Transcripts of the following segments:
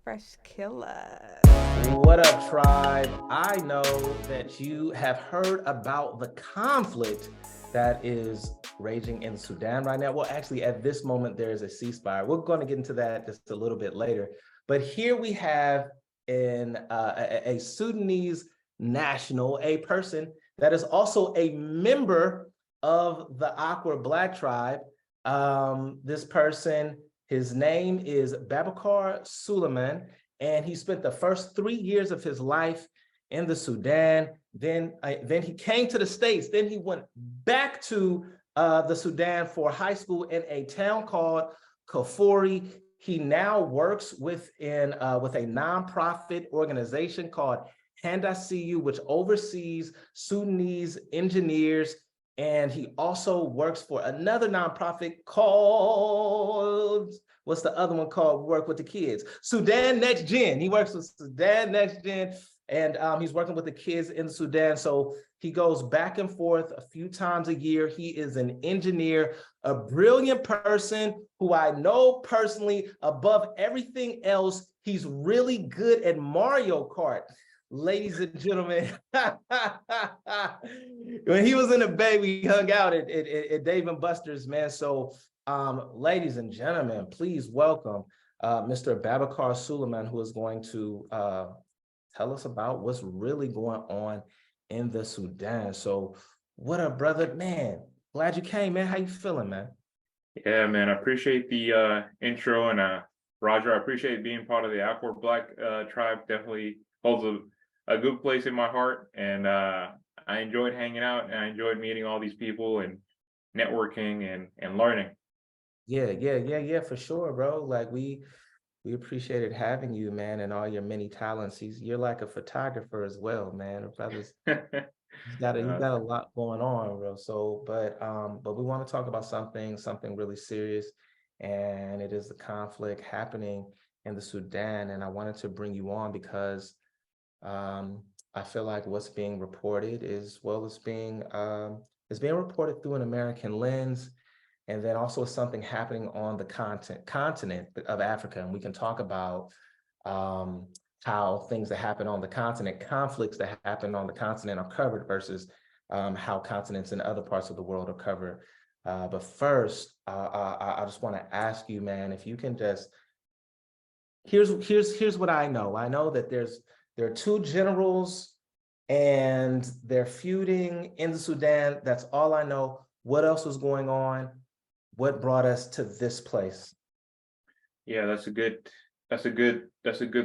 Fresh killer. What up, tribe? I know that you have heard about the conflict that is raging in Sudan right now. Well, actually, at this moment, there is a ceasefire. We're going to get into that just a little bit later. But here we have a Sudanese national, a person that is also a member of the Aqua Black tribe. This person, his name is Babakar Suleiman, and he spent the first 3 years of his life in the Sudan. Then he came to the States. Then he went back to the Sudan for high school in a town called Kafori. He now works with a nonprofit organization called Handasiyu, which oversees Sudanese engineers, and he also works for another nonprofit called, what's the other one called? Work with the kids. Sudan Next Gen. He works with Sudan Next Gen, and he's working with the kids in Sudan. So he goes back and forth a few times a year. He is an engineer, a brilliant person who I know personally above everything else. He's really good at Mario Kart. Ladies and gentlemen, when he was in the Bay, we hung out at Dave and Buster's, man. So, ladies and gentlemen, please welcome Mr. Babakar Suleiman, who is going to tell us about what's really going on in the Sudan. So, what up, brother? Man, glad you came, man. How you feeling, man? Yeah, man, I appreciate the intro, and Roger, I appreciate being part of the Aqua Black tribe. Definitely holds a good place in my heart, and I enjoyed hanging out, and I enjoyed meeting all these people and networking and learning. Yeah, for sure, bro. Like we appreciated having you, man, and all your many talents. You're like a photographer as well, man. Brothers, he's got a lot going on, bro. So, but we want to talk about something really serious, and it is the conflict happening in the Sudan. And I wanted to bring you on because I feel like what's being reported is, well, it's being reported through an American lens, and then also something happening on the continent of Africa. And we can talk about um, how things that happen on the continent, conflicts that happen on the continent are covered versus how continents in other parts of the world are covered. But first, I just want to ask you, man, if you can just, here's what I know. I know that there are two generals and they're feuding in the Sudan. That's all I know. What else was going on? What brought us to this place? Yeah, that's a good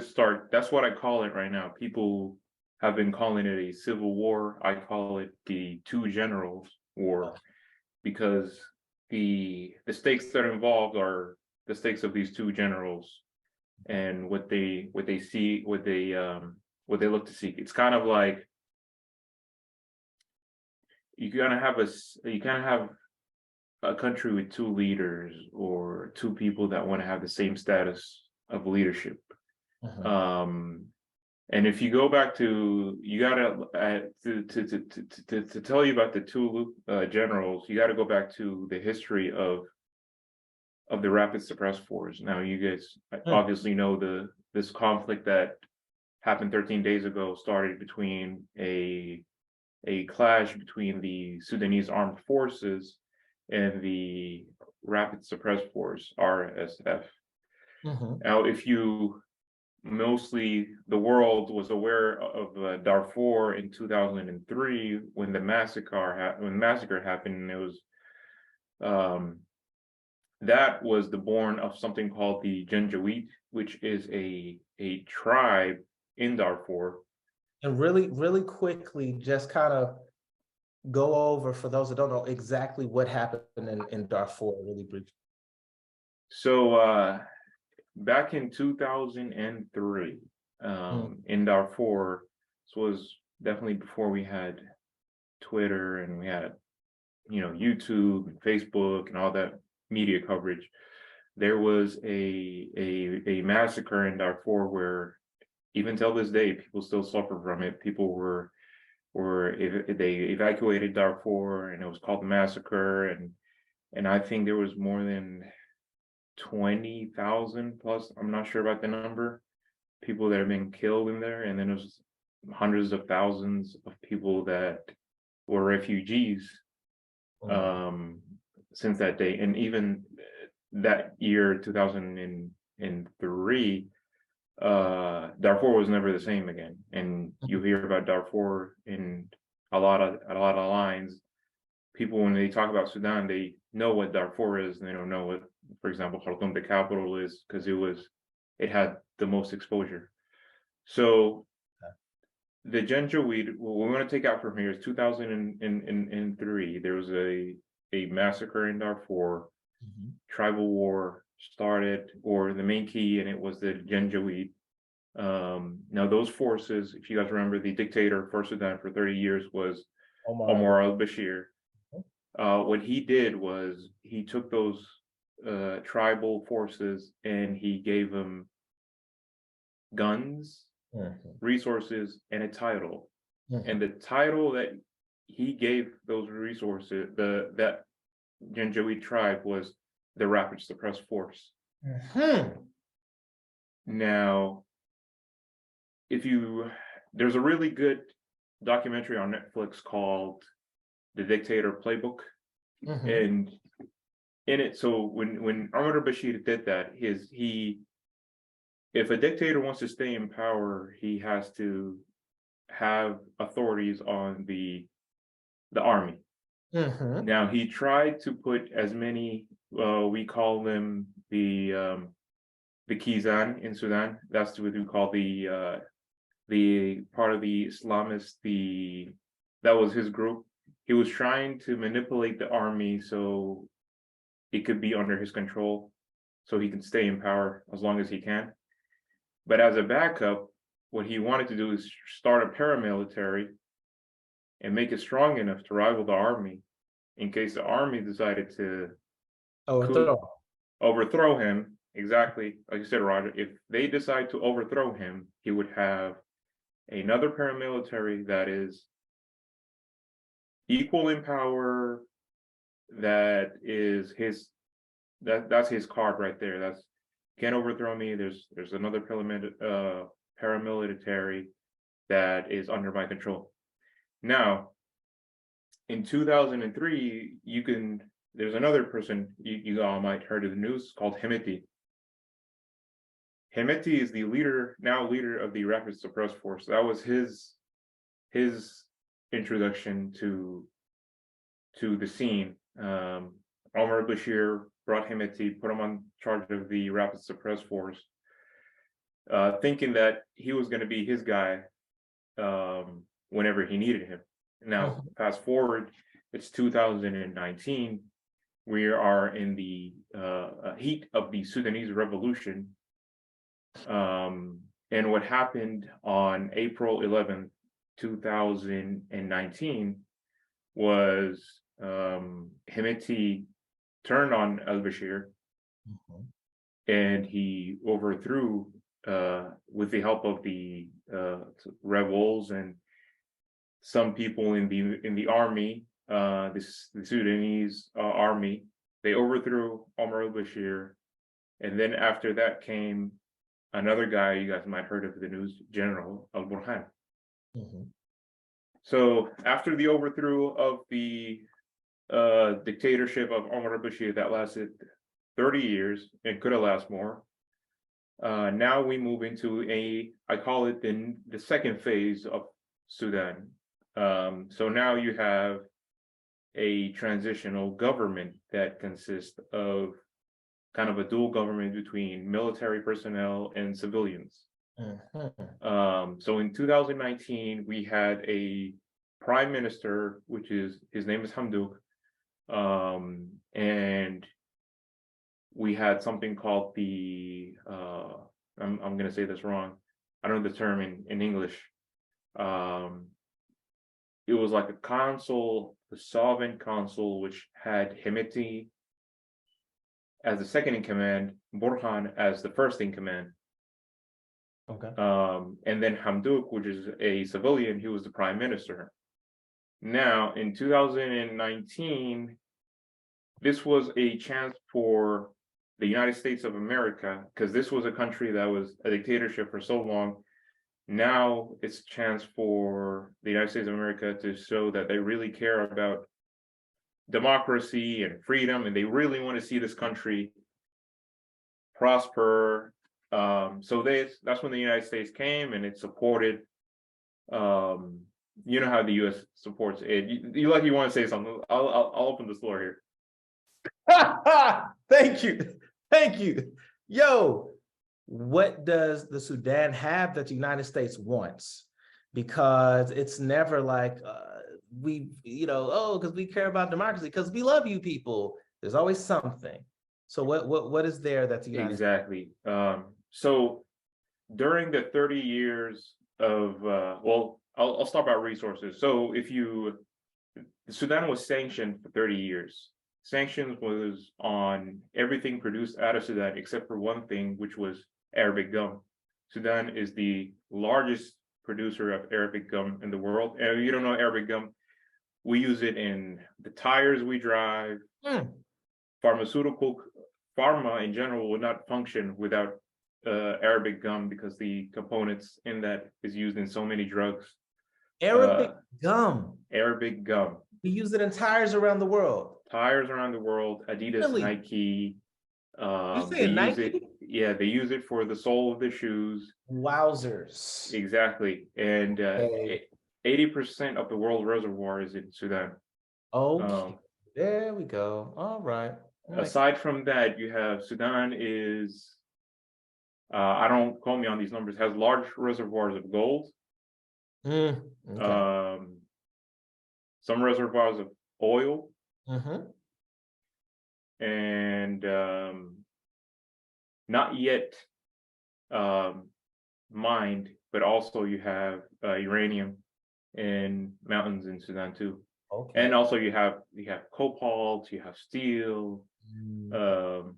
start. That's what I call it right now. People have been calling it a civil war. I call it the two generals war, because the stakes that are involved are the stakes of these two generals and what they look to seek. It's kind of like you kind of have a country with two leaders or two people that want to have the same status of leadership. Mhm. And if you go back to, you gotta to tell you about the two generals, you got to go back to the history of the rapid suppress force. Now, you guys obviously know this conflict that happened 13 days ago started between a clash between the Sudanese armed forces and the Rapid Suppress Force, RSF. Mhm. Now, if you mostly the world was aware of Darfur in 2003 when the massacre happened, and it was that was the born of something called the Janjaweed, which is a tribe in Darfur. And really quickly, just kind of go over for those that don't know exactly what happened in Darfur, really briefly. So back in 2003, in Darfur, this was definitely before we had Twitter and we had, YouTube and Facebook and all that media coverage. There was a massacre in Darfur where even till this day people still suffer from it. People they evacuated Darfur, and it was called the massacre, and I think there was more than 20,000 plus. I'm not sure about the number. people that have been killed in there, and then there's hundreds of thousands of people that were refugees since that day. And even that year, 2003, Darfur was never the same again. And you hear about Darfur in a lot of lines. People, when they talk about Sudan, they know what Darfur is, and they don't know what, for example, Khartoum, the capital, is, because it had the most exposure. So the Janjaweed, what we want to take out from here is 2003. There was a massacre in Darfur. Tribal war started, or the main key, and it was the Janjaweed. Now those forces, if you guys remember, the dictator for Sudan for 30 years was Omar al-Bashir. What he did was he took those tribal forces and he gave them guns, resources, and a title. And the title that he gave those resources, that Janjaweed tribe, was the Rapid Suppressed Force. Now, there's a really good documentary on Netflix called The Dictator Playbook. And in it, so when Omar al-Bashir did that, if a dictator wants to stay in power, he has to have authorities on the army. Now, he tried to put as many, we call them the Kizan in Sudan. That's what we call the part of the Islamists. That was his group. He was trying to manipulate the army so it could be under his control, so he can stay in power as long as he can. But as a backup, what he wanted to do is start a paramilitary and make it strong enough to rival the army, in case the army decided to overthrow him. Exactly, like you said, Roger, if they decide to overthrow him, he would have another paramilitary that is equal in power. That's his card right there. That's, can't overthrow me. There's another paramilitary that is under my control. Now, in 2003, there's another person you all might heard of the news called Hemeti. Hemeti is the leader of the Rapid Suppressed Force. That was his introduction to the scene. Omar al-Bashir brought Hemeti, put him on charge of the Rapid Suppressed Force, thinking that he was going to be his guy whenever he needed him. Now, fast forward, it's 2019. We are in the heat of the Sudanese revolution. And what happened on April 11th, 2019 was Hemeti turned on al-Bashir, and he overthrew, with the help of the rebels and some people in the army, the Sudanese army. They overthrew Omar al-Bashir, and then after that came another guy you guys might have heard of the news, General al-Burhan. So after the overthrow of the dictatorship of Omar al-Bashir that lasted 30 years and could have lasted more, now we move into I call it the second phase of Sudan. So now you have a transitional government that consists of kind of a dual government between military personnel and civilians. So in 2019, we had a prime minister, his name is Hamdouk, and we had something called the I'm going to say this wrong. I don't know the term in English. It was like a council, the sovereign council, which had Hemeti as the second in command, Burhan as the first in command. And then Hamdouk, which is a civilian, he was the prime minister. Now, in 2019, this was a chance for the United States of America, because this was a country that was a dictatorship for so long. Now it's a chance for the United States of America to show that they really care about democracy and freedom, and they really want to see this country prosper. So that's when the United States came and it supported. You know how the U.S. supports it. You want to say something? I'll open the floor here. Thank you. Thank you. Yo, what does the Sudan have that the United States wants? Because it's never like because we care about democracy, because we love you people. There's always something. So what is there that the United Exactly. So during the 30 years of I'll start about resources. So Sudan was sanctioned for 30 years. Sanctions was on everything produced out of Sudan except for one thing, which was Arabic gum. Sudan is the largest producer of Arabic gum in the world. And if you don't know Arabic gum, we use it in the tires we drive. Pharma in general would not function without Arabic gum, because the components in that is used in so many drugs. Arabic gum. Arabic gum. We use it in tires around the world. Tires around the world. Adidas, Really? Nike. You saying Nike? They use it for the sole of the shoes. Wowzers. Exactly. And 80% of the world reservoir is in Sudan. Okay. There we go. All right. Aside from that, you have Sudan is, I don't quote me on these numbers, has large reservoirs of gold. Okay. Some reservoirs of oil. And not yet mined, but also you have uranium in mountains in Sudan too. Okay. And also you have cobalt, you have steel. So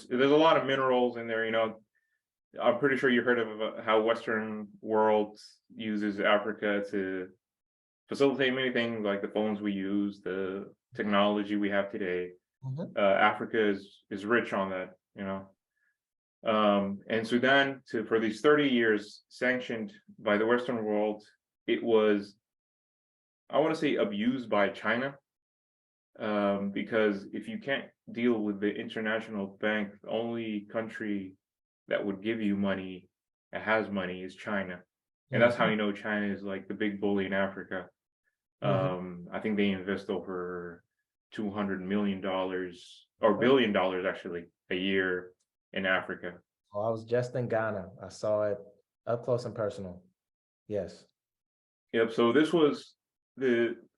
there's a lot of minerals in there. I'm pretty sure you heard of how Western world uses Africa to facilitate many things, like the phones we use, the technology we have today. Africa is rich on that, and Sudan, for these 30 years, sanctioned by the Western world, it was, I want to say, abused by China, because if you can't deal with the international bank, the only country that would give you money, that has money, is China. And that's how China is like the big bully in Africa. I think they invest over $200 million or $1 billion actually a year in Africa. Oh, I was just in Ghana. I saw it up close and personal. Yes. Yep. So this was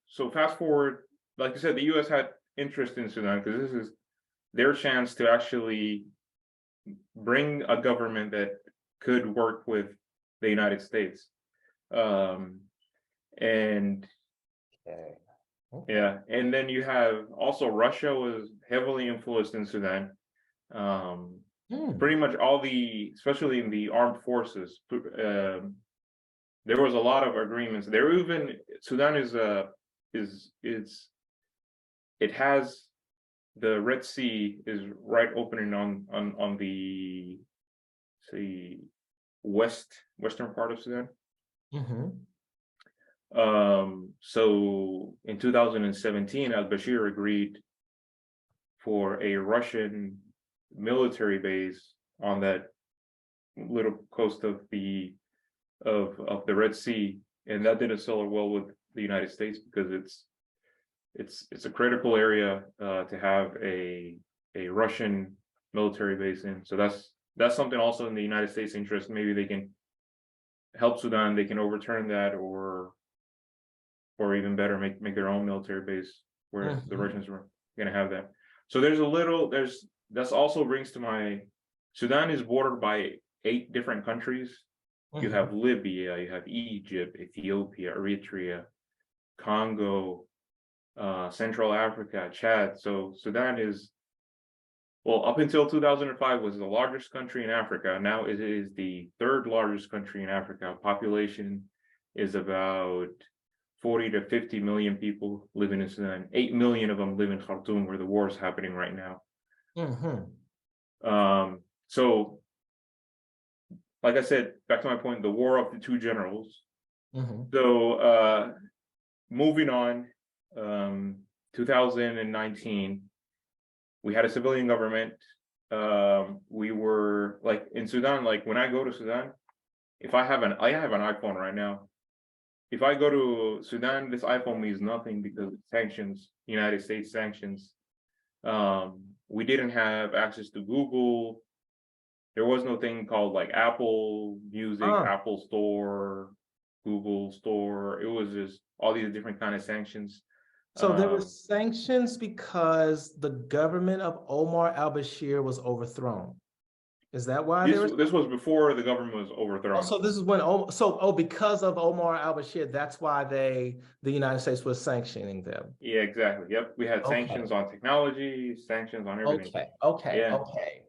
so fast forward, like I said, the U.S. had interest in Sudan because this is their chance to actually bring a government that could work with the United States. Yeah, and then you have also Russia was heavily influenced in Sudan. Pretty much especially in the armed forces, there was a lot of agreements. Sudan it has the Red Sea is right opening on the western part of Sudan. So in 2017, al-Bashir agreed for a Russian military base on that little coast of the Red Sea, and that didn't settle well with the United States because it's a critical area to have a Russian military base in. So that's something also in the United States' interest. Maybe they can help Sudan. They can overturn that, or even better, make their own military base where the Russians were going to have that. So that's also brings to my, Sudan is bordered by 8 different countries. You have Libya, you have Egypt, Ethiopia, Eritrea, Congo, Central Africa, Chad. So Sudan is, well, up until 2005 was the largest country in Africa. Now it is the 3rd largest country in Africa. Population is about 40 to 50 million people living in Sudan. 8 million of them live in Khartoum, where the war is happening right now. So like I said, back to my point, the war of the two generals. Mhm. So moving on, 2019, we had a civilian government. We were like in Sudan, like when I go to Sudan, if I have an iPhone right now. If I go to Sudan, this iPhone means nothing because of sanctions, United States sanctions. We didn't have access to Google. There was no thing called like Apple Music, Ah, Apple Store, Google Store. It was just all these different kind of sanctions. so there were Um, sanctions because the government of Omar al-Bashir was overthrown. Is that why there was? this was before the government was Oh, overthrown. so this is when because of Omar al-Bashir, that's why the United States was sanctioning them. Yeah, exactly. Yep, we had Okay, sanctions on technology, sanctions on everything. Yeah, okay.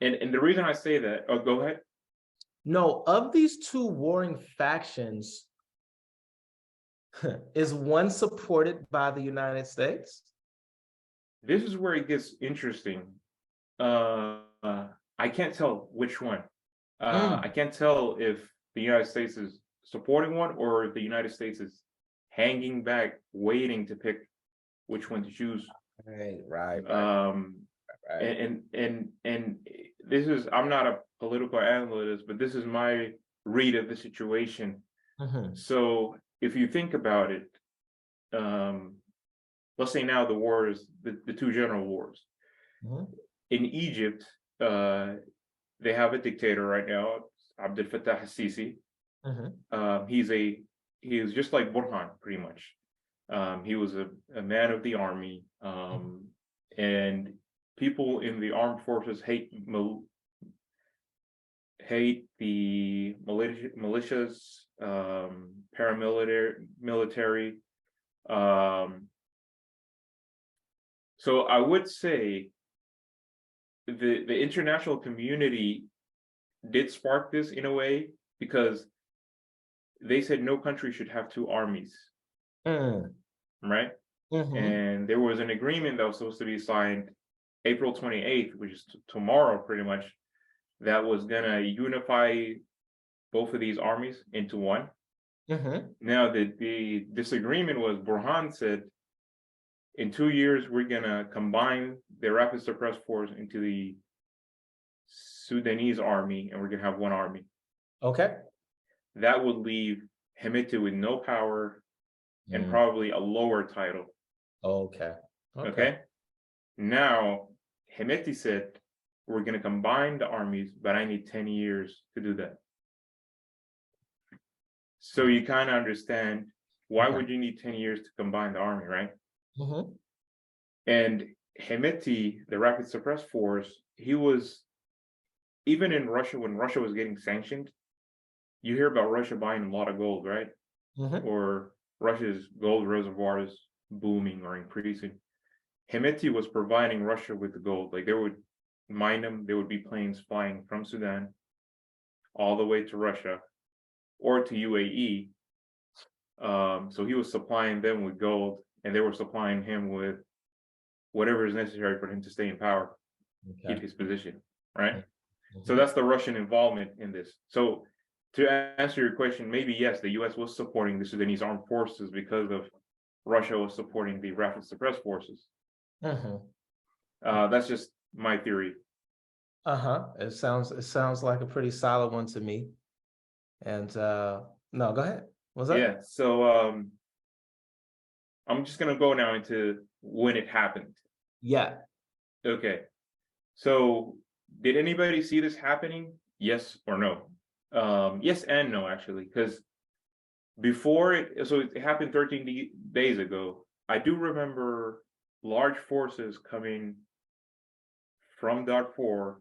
and the reason I say that, oh, go ahead. No, of these two warring factions, is one supported by the United States? This is where it gets interesting. I can't tell which one. I Mm, can't tell if the United States is supporting one or if the United States is hanging back, waiting to pick which one to choose. right, Um, right. and this is, I'm not a political analyst, but this is my read of the situation. Mhm, So if you think about it, um, let's say now the wars, the two general wars mhm, in Egypt, uh, they have a dictator right now, Abdel Fattah al-Sisi. mhm, Um, he's a he was just like Burhan, pretty much. He was a man of the army, and people in the armed forces hate the militias, paramilitary military. Um, so I would say the international community did spark this in a way because they said no country should have two armies, mm, right? mhm. And there was an agreement that was supposed to be signed April 28th, which is tomorrow pretty much, that was gonna unify both of these armies into one. Mhm. Now the disagreement was Burhan said in 2 years we're gonna combine the rapid suppress force into the Sudanese army and we're gonna have one army. Okay. That would leave Hemeti with no power and Mm, probably a lower title. okay. Okay. Okay. Now, Hemeti said, we're going to combine the armies, but I need 10 years to do that. So Mm, you kind of understand why okay. would you need 10 years to combine the army, right? Mhm, And Hemeti, the rapid suppress force, he was, even in Russia, when Russia was getting sanctioned, you hear about Russia buying a lot of gold, right? mhm, Or Russia's gold reservoirs booming or increasing. Hemeti was providing Russia with the gold. Like they would mine them, there would be planes flying from Sudan all the way to Russia or to UAE. So he was supplying them with gold, and they were supplying him with whatever is necessary for him to stay in power, okay. keep his position, right? So Mhm. that's the Russian involvement in this. So to answer your question, maybe yes, the U.S. was supporting the Sudanese armed forces because of Russia was supporting the rapid suppress forces. Mhm. That's just my theory. Uh-huh. It sounds like a pretty solid one to me. And no, go ahead. What's that? Yeah. So I'm just gonna go now into when it happened. Yeah. Okay. So did anybody see this happening? Yes or no? Yes and no, actually, because so it happened 13 days ago. I do remember large forces coming from Darfur,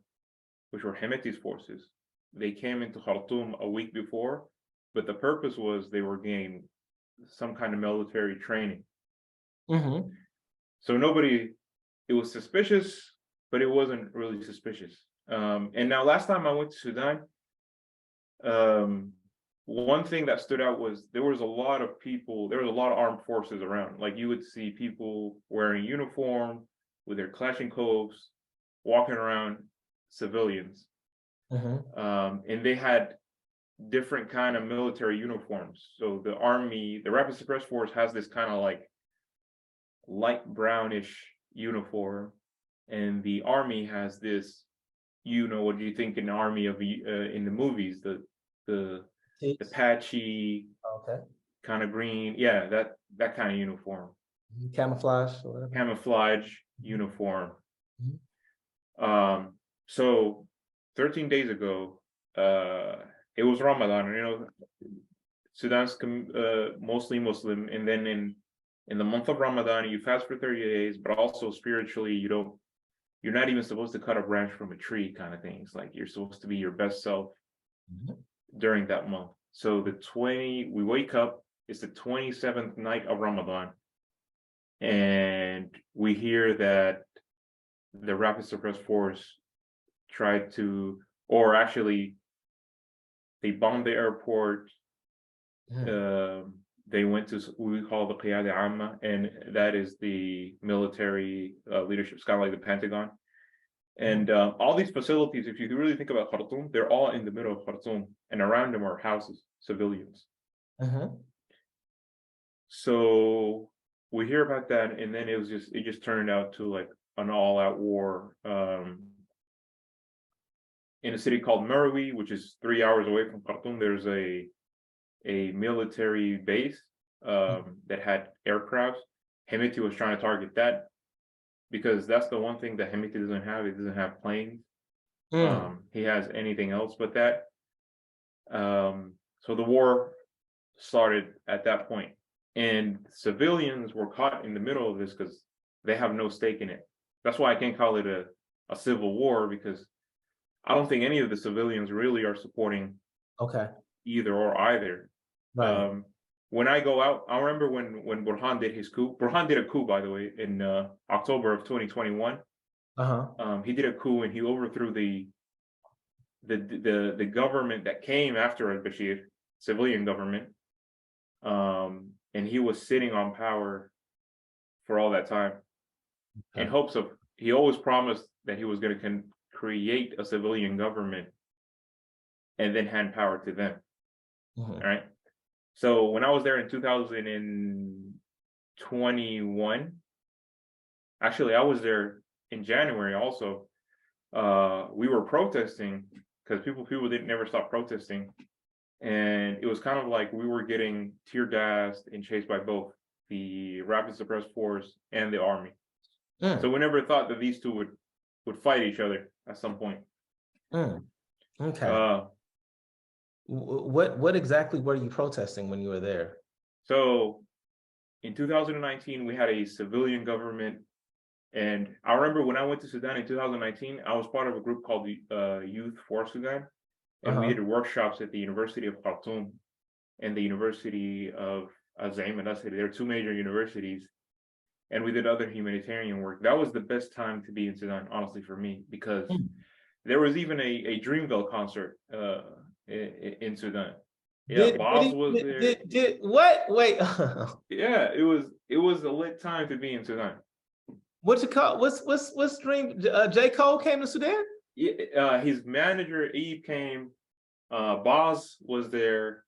which were Hemeti's forces. They came into Khartoum a week before, but the purpose was they were getting some kind of military training. Mm-hmm. So nobody, it was suspicious, but it wasn't really suspicious. And now, last time I went to Sudan, um, one thing that stood out was there was a lot of people, there was a lot of armed forces around. Like you would see people wearing uniform with their Kalashnikovs walking around. civilians, Mm-hmm. and they had different kind of military uniforms. So the army, the rapid suppress force, has this kind of like light brownish uniform, and the army has this, what do you think an army of in the movies, the the patchy Okay. kind of green, yeah, that kind of uniform, Camouflage or whatever. camouflage uniform. Mhm. So 13 days ago, it was Ramadan, Sudan's mostly Muslim, and then in the month of Ramadan, you fast for 30 days, but also spiritually, you're not even supposed to cut a branch from a tree, kind of things. Like, you're supposed to be your best self Mhm. during that month. So we wake up, it's the 27th night of Ramadan, and we hear that the rapid suppress force tried to, or actually, they bombed the airport. Mhm. They went to what we call the Qiyada Amma, and that is the military leadership. It's kind of like the Pentagon. And all these facilities, if you really think about Khartoum, they're all in the middle of Khartoum, and around them are houses, civilians. Mhm. So we hear about that, and then it just turned out to like an all-out war. In a city called Merowe, which is 3 hours away from Khartoum, there's a military base that had aircrafts. Hemeti was trying to target that because that's the one thing that Hemeti doesn't have. It doesn't have planes. Mm. He has anything else but that. So the war started at that point, and civilians were caught in the middle of this because they have no stake in it. That's why I can't call it a civil war, because I don't think any of the civilians really are supporting Okay. either or either. Right. When I go out, I remember when Burhan did his coup. Burhan did a coup, by the way, in October of 2021. Uh-huh. He did a coup and he overthrew the government that came after al-Bashir, civilian government. And he was sitting on power for all that time in Okay. hopes of, he always promised that he was going to create a civilian government and then hand power to them. Mhm. All right. So when I was there in 2021, actually, I was there in January also. We were protesting because people didn't never stop protesting. And it was kind of like we were getting tear gassed and chased by both the rapid suppress force and the army. So Mm. we never thought that these two would fight each other at some point. Mm. Okay. Uh, What exactly were you protesting when you were there? so in 2019, we had a civilian government. And I remember when I went to Sudan in 2019, I was part of a group called the Youth for Sudan. And we Uh-huh. did workshops at the University of Khartoum and the University of Zaim and Asadi. There are two major universities. And we did other humanitarian work. That was the best time to be in Sudan, honestly, for me, because Mm. there was even a Dreamville concert in Sudan. Yeah, Did did Boz he was there. did what? Wait. Yeah, it was a lit time to be in Sudan. What you call what's dream? J. Cole came to Sudan? Yeah, his manager Eve came. Boz was there,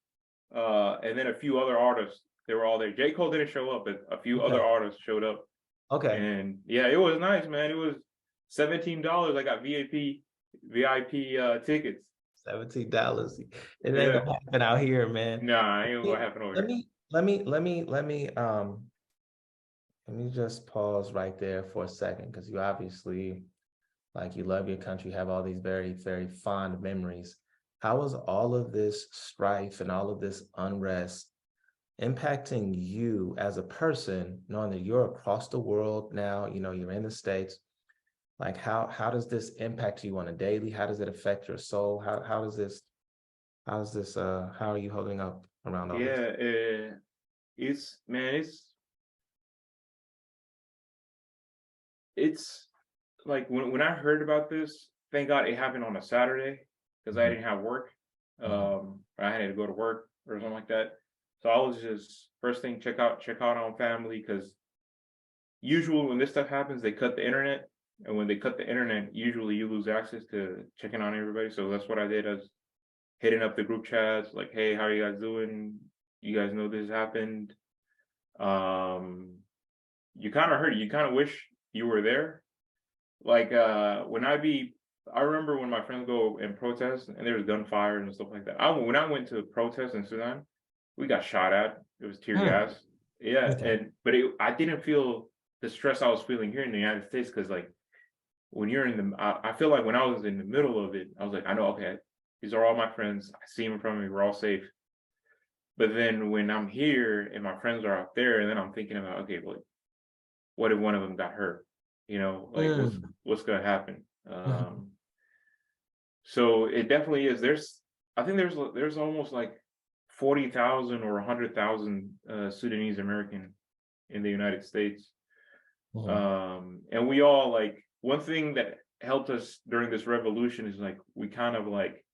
and then a few other artists. They were all there. J. Cole didn't show up, but a few Okay. other artists showed up. Okay. And yeah, it was nice, man. It was $17. I got VIP tickets. $17. It ain't Yeah, gonna happen out here, man. nah, ain't gonna happen over Let here. me let me let me let me let me just pause right there for a second, because you obviously, like, you love your country, have all these very, very fond memories. How is all of this strife and all of this unrest impacting you as a person, knowing that you're across the world now, you're in the States? Like, how does this impact you on a daily? How does it affect your soul? How are you holding up around all this? Yeah, it's man, it's like when I heard about this. Thank God it happened on a Saturday because I Mhm. didn't have work. Mhm. I had to go to work or something like that. So I was just first thing check out on family, because usually when this stuff happens they cut the internet. And when they cut the internet, usually you lose access to checking on everybody. So that's what I did. I was hitting up the group chats, like, hey, how are you guys doing? You guys know this happened. Um, you kind of hurt. You kind of wish you were there. Like I remember when my friends go and protest and there was gunfire and stuff like that. When I went to protest in Sudan, we got shot at. It was tear Hmm. gas. Yeah, Okay. I didn't feel the stress I was feeling here in the United States because like when you're in the, I feel like when I was in the middle of it, I was like, I know, okay, these are all my friends. I see them in front of me. We're all safe. But then when I'm here and my friends are out there, and then I'm thinking about, okay, well, what if one of them got hurt? You know, like Mm. what's gonna happen? Mhm. So it definitely is. I think there's almost like 40,000 or 100,000 Sudanese American in the United States. Mhm. And we all like one thing that helped us during this revolution is like we kind of like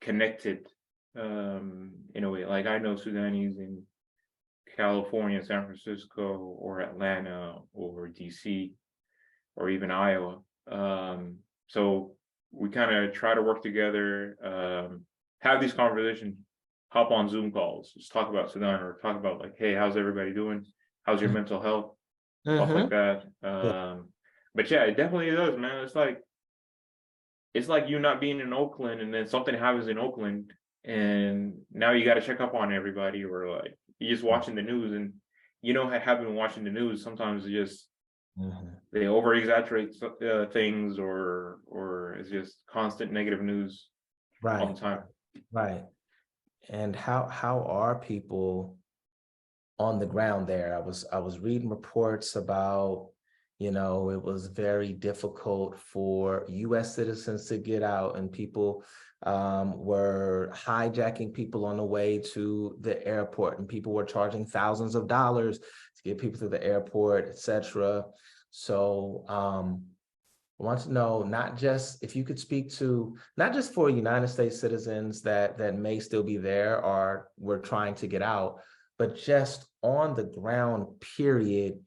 connected in a way. Like I know Sudanese in California, San Francisco, or Atlanta, or DC, or even Iowa. So we kind of try to work together, have these conversations, hop on Zoom calls, just talk about Sudan or talk about like, hey, how's everybody doing? How's your Mhm. mental health? Stuff like Mhm. that. Yeah. But yeah, it definitely does, man. It's like you not being in Oakland and then something happens in Oakland and now you got to check up on everybody or like you're just watching the news and you know have been watching the news sometimes it's just Mhm. they over exaggerate things or it's just constant negative news all Right. the time. Right. And how are people on the ground there? I was reading reports about, it was very difficult for US citizens to get out, and people were hijacking people on the way to the airport, and people were charging thousands of dollars to get people through the airport, etc. So I want to know, not just if you could speak to, not just for United States citizens that may still be there or were trying to get out, but just on the ground, period.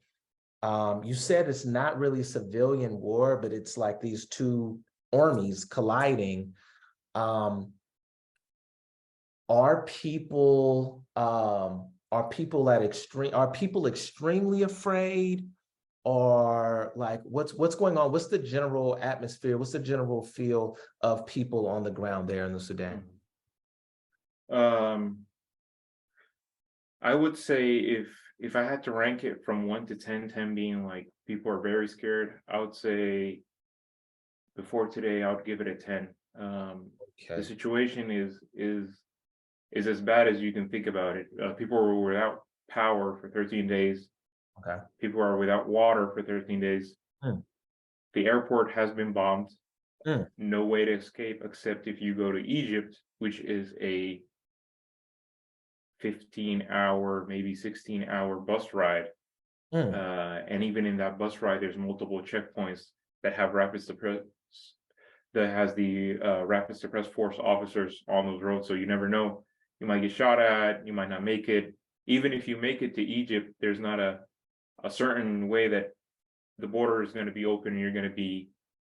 You said it's not really a civilian war, but it's like these two armies colliding. Um, are people extremely afraid? Or like what's going on? What's the general atmosphere? What's the general feel of people on the ground there in the Sudan? um I would say if I had to rank it from 1 to 10, 10 being like people are very scared, I would say before today I would give it a 10. The Okay. situation is as bad as you can think about it. People were without power for 13 days. Okay. People are without water for 13 days. Mm, The airport has been bombed. mm, No way to escape except if you go to Egypt, which is a 15-hour, maybe 16-hour bus ride. mm, And even in that bus ride, there's multiple checkpoints that have rapid suppress that has the rapid suppress force officers on those roads. So you never know. You might get shot at. You might not make it. Even if you make it to Egypt, there's not a certain way that the border is going to be open and you're going to be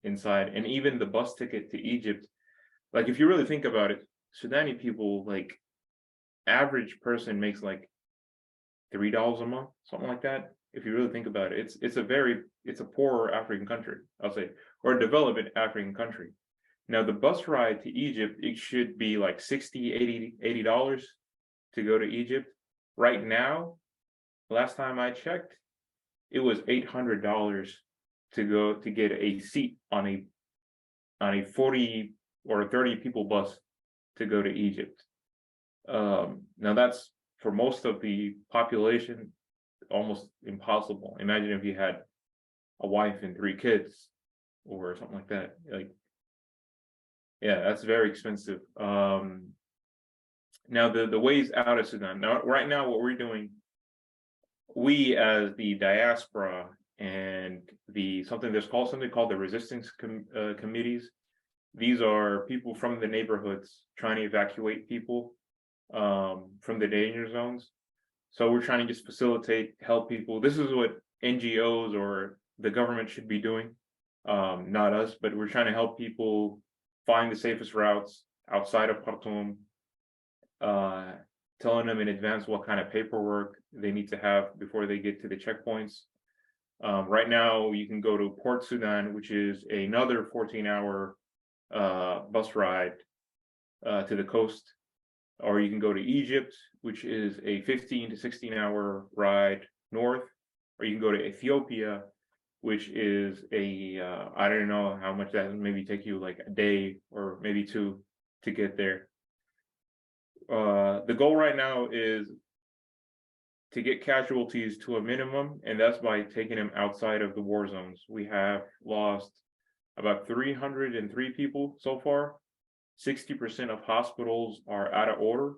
inside. And even the bus ticket to Egypt, like if you really think about it, Sudani people, like average person makes like $3 a month, something like that. If you really think about it, it's a poorer African country, I'll say, or a developing African country. Now the bus ride to Egypt, it should be like 60, 80 $80 to go to Egypt. Right now, last time I checked, it was $800 to go to get a seat on a 40 or 30 people bus to go to Egypt. Now that's for most of the population almost impossible. Imagine if you had a wife and 3 kids or something like that. Like, yeah, that's very expensive. Now the ways out of Sudan. Now, right now, what we're doing, we as the diaspora and the something called the committees. These are people from the neighborhoods trying to evacuate people from the danger zones. So we're trying to just facilitate, help people. This is what NGOs or the government should be doing. not us, but we're trying to help people find the safest routes outside of Khartoum, uh, telling them in advance what kind of paperwork they need to have before they get to the checkpoints. Right now, you can go to Port Sudan, which is another 14-hour bus ride to the coast, or you can go to Egypt, which is a 15 to 16-hour ride north, or you can go to Ethiopia, which is I don't know how much that maybe take you like a day or maybe two to get there. The goal right now is to get casualties to a minimum, and that's by taking them outside of the war zones. We have lost about 303 people so far. 60% of hospitals are out of order,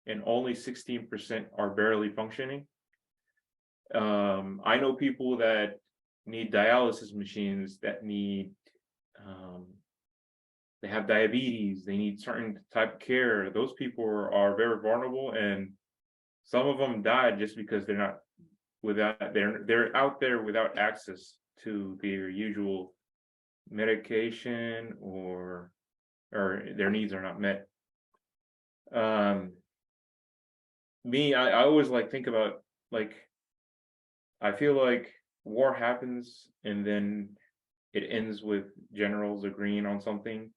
and only 16% are barely functioning. I know people that need dialysis machines, that need, they have diabetes, they need certain type of care. Those people are very vulnerable, and some of them died just because they're out there without access to their usual medication, or their needs are not met. I always like think about, like, I feel like war happens and then it ends with generals agreeing on something,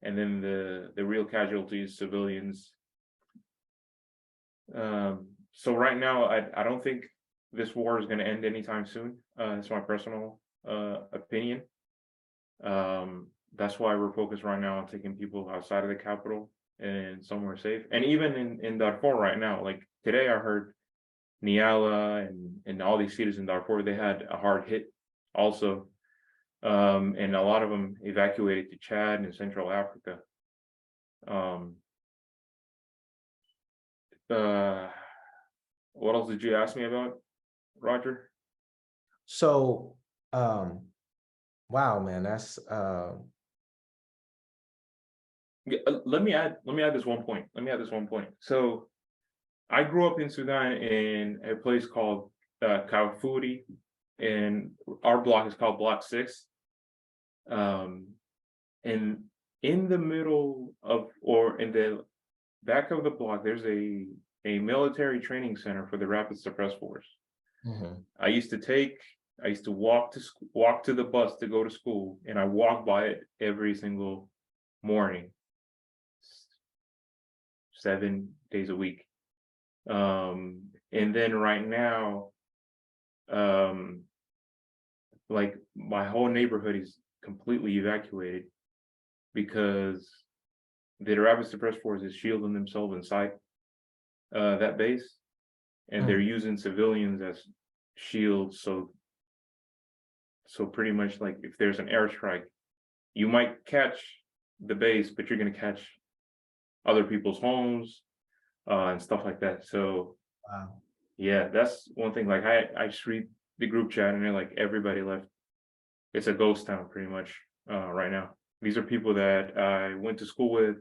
and then the real casualties, civilians. So right now, I don't think this war is going to end anytime soon. It's my personal opinion. That's why we're focused right now on taking people outside of the capital and somewhere safe. And even in Darfur right now, like today I heard Niala and all these cities in Darfur, they had a hard hit also. And a lot of them evacuated to Chad and Central Africa. What else did you ask me about, Roger? So, wow, man, that's Yeah, let me add this one point. So I grew up in Sudan in a place called Kafuri, and our block is called Block 6. And in the middle of, or in the back of the block, there's a military training center for the Rapid Suppress Force. mhm. I used to walk to the bus to go to school, and I walked by it every single morning, 7 days a week. And then right now, like my whole neighborhood is completely evacuated because the Rapid Suppress Force is shielding themselves inside that base, and they're using civilians as shields. So pretty much, like, if there's an airstrike, you might catch the base, but you're going to catch other people's homes and stuff like that. So Wow. yeah, that's one thing. Like I just read the group chat, and they're like, everybody left. It's a ghost town pretty much right now. These are people that I went to school with,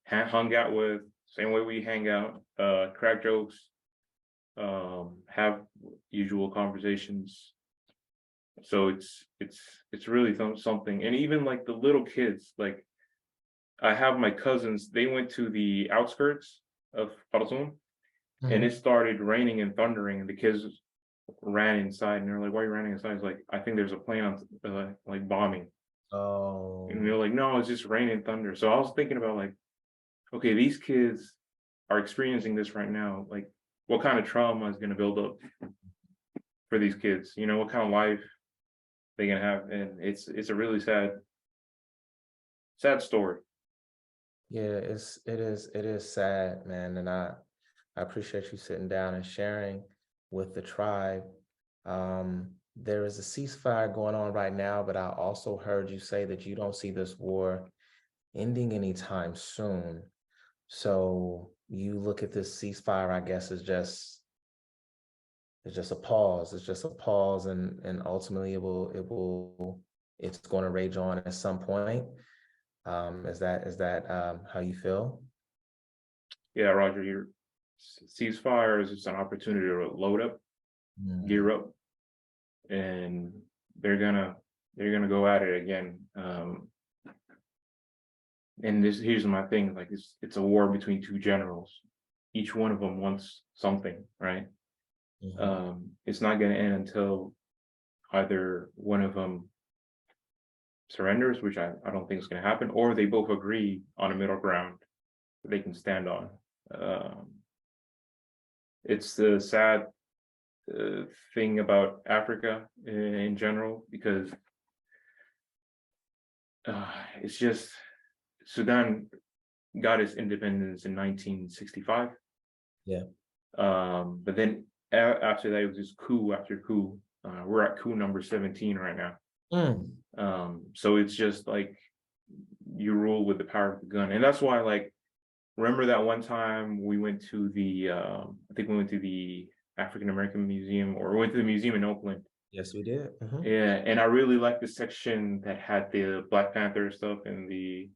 hung out with, same way we hang out, crack jokes, have usual conversations. So it's really something. And even like the little kids, like I have my cousins, they went to the outskirts of Khartoum, and it Mhm. started raining and thundering, and the kids ran inside, and they're like, "Why are you running inside?" It's like, "I think there's a plane on like bombing." And they're Oh, like, "No, it's just rain and thunder." So I was thinking about, like, okay, these kids are experiencing this right now. Like, what kind of trauma is going to build up for these kids? What kind of life they're gonna have? And it's a really sad story. yeah, it is sad, man, and I appreciate you sitting down and sharing with the tribe. There is a ceasefire going on right now, but I also heard you say that you don't see this war ending anytime soon. So you look at this ceasefire, I guess, as it's just a pause. It's just a pause, and ultimately it's going to rage on at some point. Is that how you feel? Yeah, Roger, your ceasefire is just an opportunity to load up, Mm, gear up, and they're gonna they're gonna go at it again. And here's my thing: like it's a war between two generals. Each one of them wants something, right? Mhm. It's not gonna end until either one of them surrenders, which I don't think is gonna happen, or they both agree on a middle ground that they can stand on. Um, it's the sad thing about Africa in general, because it's just Sudan got its independence in 1965. Yeah. But then after that, it was just coup after coup. We're at coup number 17 right now. Mm. So it's just like you rule with the power of the gun. And that's why, like, remember that one time we went to the, I think we went to the African American Museum, or we went to the museum in Oakland. Yes, we did. Mhm. Yeah, and I really liked the section that had the Black Panther stuff and the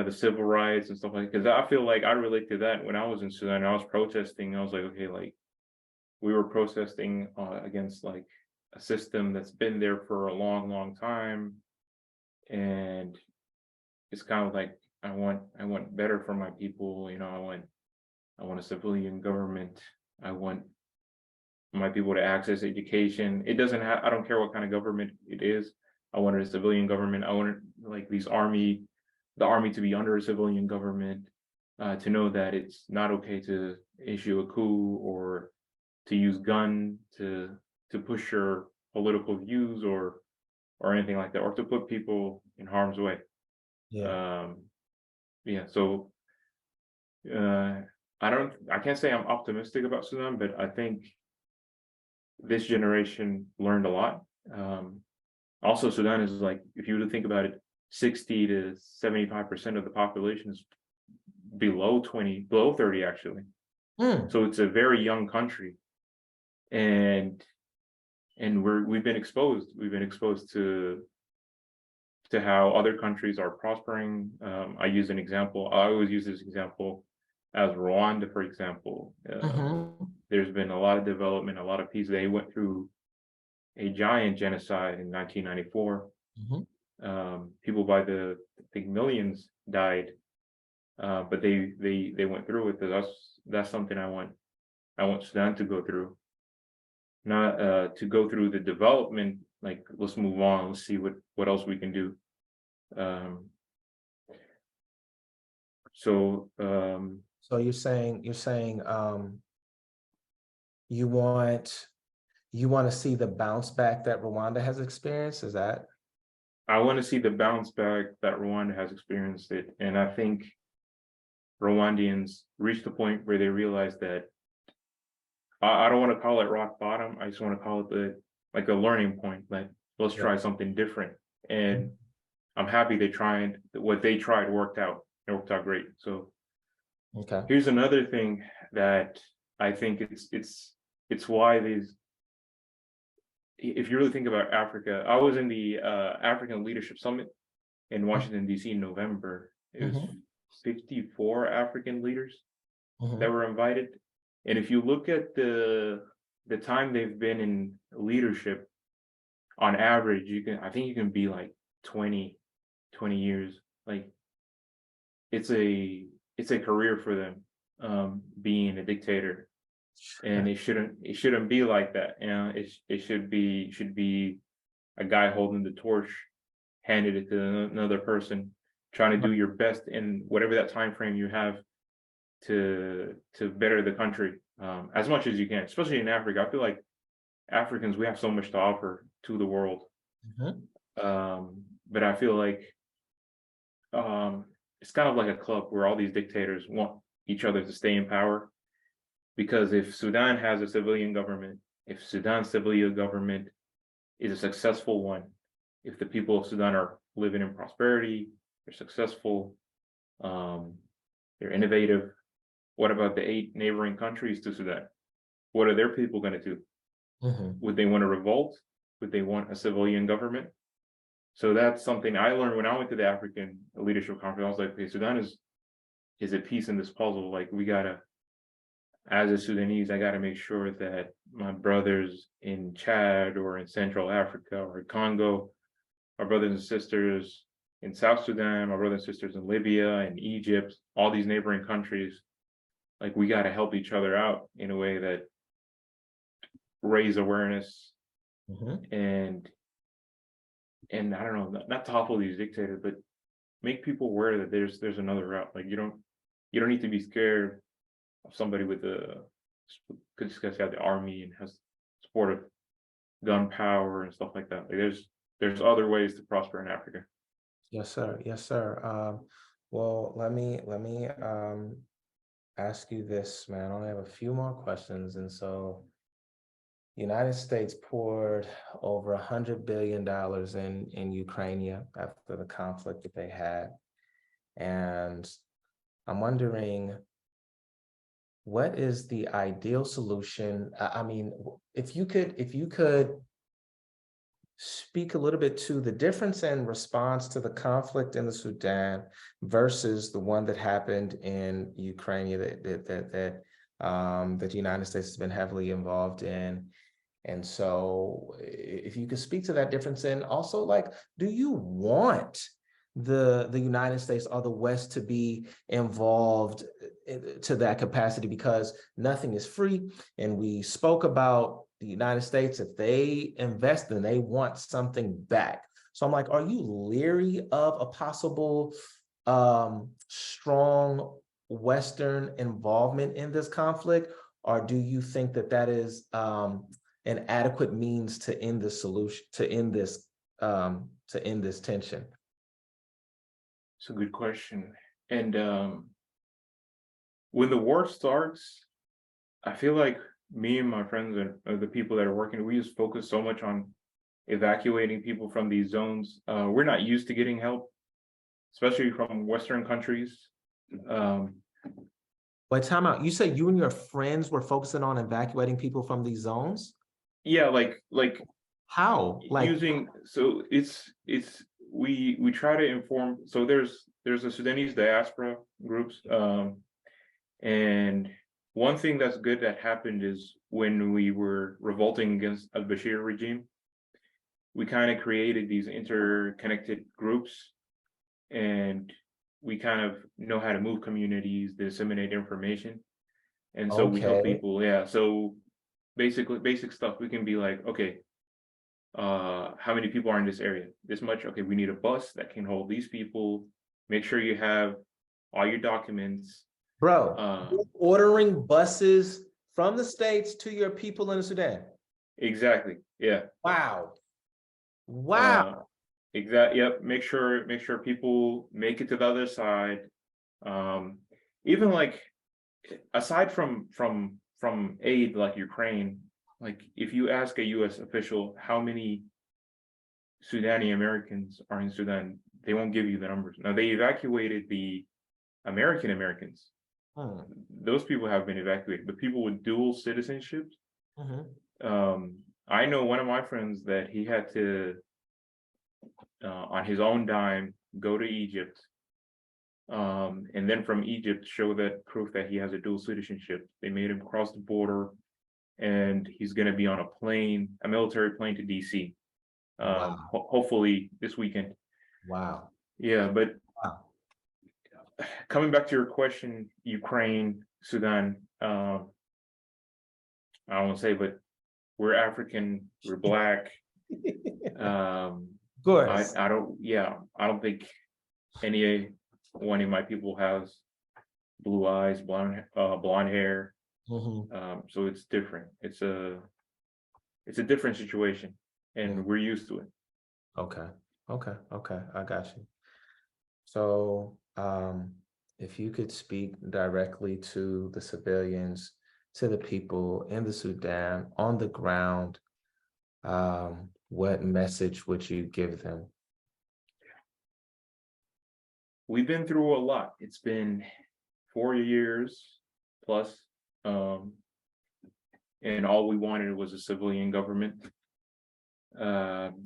civil rights and stuff like that. Because I feel like I relate to that when I was in Sudan. I was protesting. I was like, okay, like we were protesting against like a system that's been there for a long, long time, and it's kind of like I want better for my people. You know, I want a civilian government. I want my people to access education. It doesn't have. I don't care what kind of government it is. I wanted a civilian government. I wanted like the army to be under a civilian government, to know that it's not okay to issue a coup or to use gun to push your political views or anything like that, or to put people in harm's way. Yeah. Um, yeah, so uh, I can't say I'm optimistic about Sudan, but I think this generation learned a lot. Also, Sudan is like, if you were to think about it, 60 to 75% of the population is below 30 actually. Mm. So it's a very young country, and we've been exposed. We've been exposed to how other countries are prospering. I use an example. I always use this example as Rwanda, for example. Mhm. There's been a lot of development, a lot of peace. They went through a giant genocide in 1994. Mhm. People by I think millions died, but they went through it. That's something I want Sudan to go through, not to go through the development. Like, let's move on. Let's see what else we can do. Um, so So you're saying you want you want to see the bounce back that Rwanda has experienced? Is that? I want to see the bounce back that Rwanda has experienced it, and I think Rwandians reached the point where they realize that I don't want to call it rock bottom. I just want to call it like a learning point. Like, let's Yeah. try something different. And Mhm. I'm happy they tried what they tried worked out. It worked out great. So Okay. here's another thing that I think it's why these. If you really think about Africa, I was in the African Leadership Summit in Washington D.C. in November. It was Mhm. 54 African leaders that Mhm. were invited. And if you look at the time they've been in leadership, on average, I think you can be like 20 years. Like, it's a career for them, being a dictator. And it shouldn't be like that. You know, it should be a guy holding the torch, handed it to another person, trying to do your best in whatever that time frame you have to better the country, as much as you can, especially in Africa. I feel like Africans, we have so much to offer to the world. Mhm. But I feel like um, it's kind of like a club where all these dictators want each other to stay in power. Because if Sudan has a civilian government, if Sudan's civilian government is a successful one, if the people of Sudan are living in prosperity, they're successful, um, they're innovative, what about the 8 neighboring countries to Sudan? What are their people going to do? Mhm. Would they want to revolt? Would they want a civilian government? So that's something I learned when I went to the African Leadership Conference. I was like, okay, Sudan is a piece in this puzzle. Like, we gotta as a Sudanese, I got to make sure that my brothers in Chad or in Central Africa or Congo, our brothers and sisters in South Sudan, my brothers and sisters in Libya and Egypt, all these neighboring countries, like we got to help each other out in a way that raise awareness Mm-hmm. and I don't know, not topple these dictators, but make people aware that there's another route. Like you don't need to be scared of somebody with the because this guy's got the army and has support of gun power and stuff like that. Like there's other ways to prosper in Africa. Yes, sir. Yes, sir. Well, let me ask you this, man. I only have a few more questions, and so United States poured over $100 billion in Ukraine after the conflict that they had, and I'm wondering what is the ideal solution? I mean, if you could speak a little bit to the difference in response to the conflict in the Sudan versus the one that happened in Ukraine that the United States has been heavily involved in. And so if you could speak to that difference, and also, like, do you want the United States or the West to be involved to that capacity? Because nothing is free. And we spoke about the United States, if they invest, then they want something back. So I'm like, are you leery of a possible strong Western involvement in this conflict? Or do you think that that is an adequate means to end the solution, to end this tension? It's a good question. And when the war starts, I feel like me and my friends and the people that are working, we just focus so much on evacuating people from these zones. We're not used to getting help, especially from Western countries. But time out. You said you and your friends were focusing on evacuating people from these zones? Yeah, like How? Like, using so we try to inform. So there's a Sudanese diaspora groups, and one thing that's good that happened is when we were revolting against al-Bashir regime, we kind of created these interconnected groups, and we kind of know how to move communities, disseminate information, and so we help okay, people. Yeah, so basically basic stuff. We can be like, okay, how many people are in this area? This much. Okay, we need a bus that can hold these people. Make sure you have all your documents. bro, Uh, you're ordering buses from the States to your people in the Sudan. exactly. Yeah. Wow. Wow. Uh, exactly. Yep. Make sure people make it to the other side. Um, even like aside from aid like Ukraine, like if you ask a U.S. official how many Sudani Americans are in Sudan, they won't give you the numbers. Now they evacuated the Americans. Hmm. Those people have been evacuated, but people with dual citizenship. Mhm. I know one of my friends that he had to, on his own dime, go to Egypt, and then from Egypt show that proof that he has a dual citizenship. They made him cross the border, and he's going to be on a plane, a military plane to DC, Wow. hopefully this weekend. Wow. Yeah, but Wow. coming back to your question, Ukraine, Sudan, I don't want to say, but we're African, we're black. Um, Of course. I don't think any one of my people has blue eyes, blonde hair. Mhm. So it's different. It's a different situation, Mm. and we're used to it. Okay. Okay. Okay. I got you. So, if you could speak directly to the civilians, to the people in the Sudan on the ground, what message would you give them? We've been through a lot. It's been 4 years plus, um, and all we wanted was a civilian government.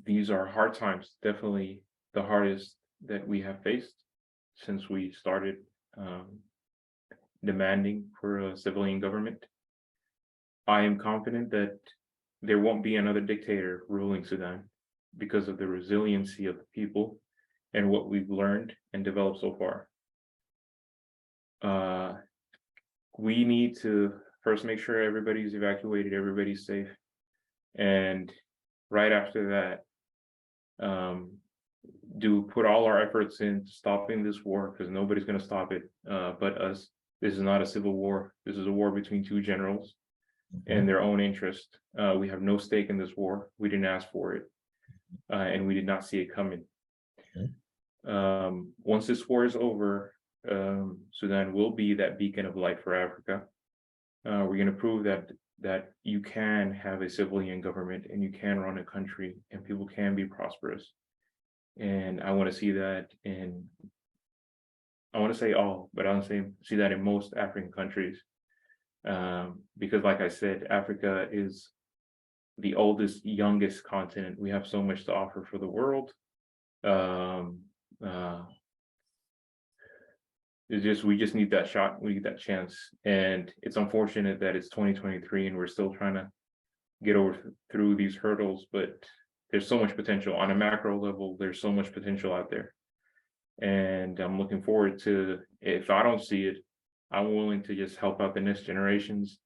These are hard times, definitely the hardest that we have faced since we started. Um, demanding for a civilian government. I am confident that there won't be another dictator ruling Sudan because of the resiliency of the people and what we've learned and developed so far. We need to first make sure everybody's evacuated, everybody's safe. And right after that, put all our efforts in stopping this war, because nobody's going to stop it but us. This is not a civil war. This is a war between two generals and their own interest. We have no stake in this war. We didn't ask for it, and we did not see it coming. Once this war is over, Sudan will be that beacon of light for Africa. We're going to prove that you can have a civilian government and you can run a country and people can be prosperous. And I want to see that I want to say all, but I want to see that in most African countries. Because like I said, Africa is the oldest, youngest continent. We have so much to offer for the world. We just need that shot. We need that chance. And it's unfortunate that it's 2023 and we're still trying to get through these hurdles, but there's so much potential on a macro level. There's so much potential out there. And I'm looking forward to, if I don't see it, I'm willing to just help out the next generations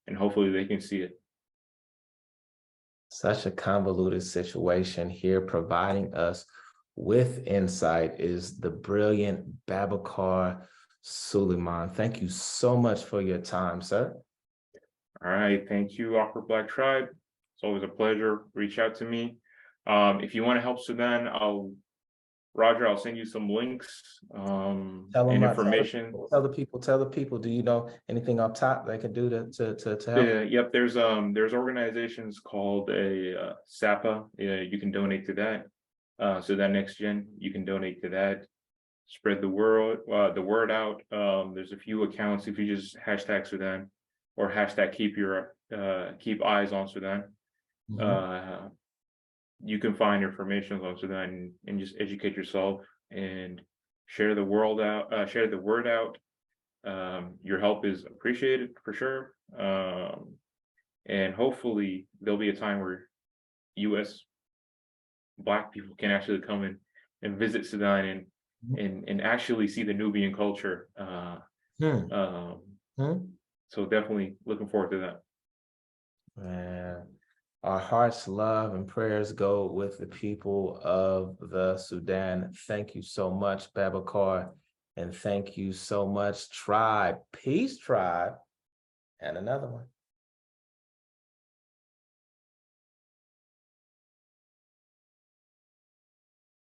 and hopefully they can see it. Such a convoluted situation here. Providing us with insight is the brilliant Babacar Suleiman. Thank you so much for your time, sir. All right. Thank you, Awkward Black Tribe. It's always a pleasure. Reach out to me. If you want to help Sudan, Roger, I'll send you some links and information. Tell the people, do you know anything up top they can do to help? Yep, there's organizations called SAPA. You can donate to that. Sudan Next Gen, you can donate to that. Spread the word out. There's a few accounts. If you just hashtag Sudan or hashtag keep eyes on Sudan, you can find information on Sudan and just educate yourself and share the word out. Your help is appreciated for sure. And hopefully there'll be a time where US Black people can actually come in and visit Sudan and actually see the Nubian culture. So definitely looking forward to that. Man, our hearts, love, and prayers go with the people of the Sudan. Thank you so much, Babacar. And thank you so much, Tribe. Peace, Tribe. And another one.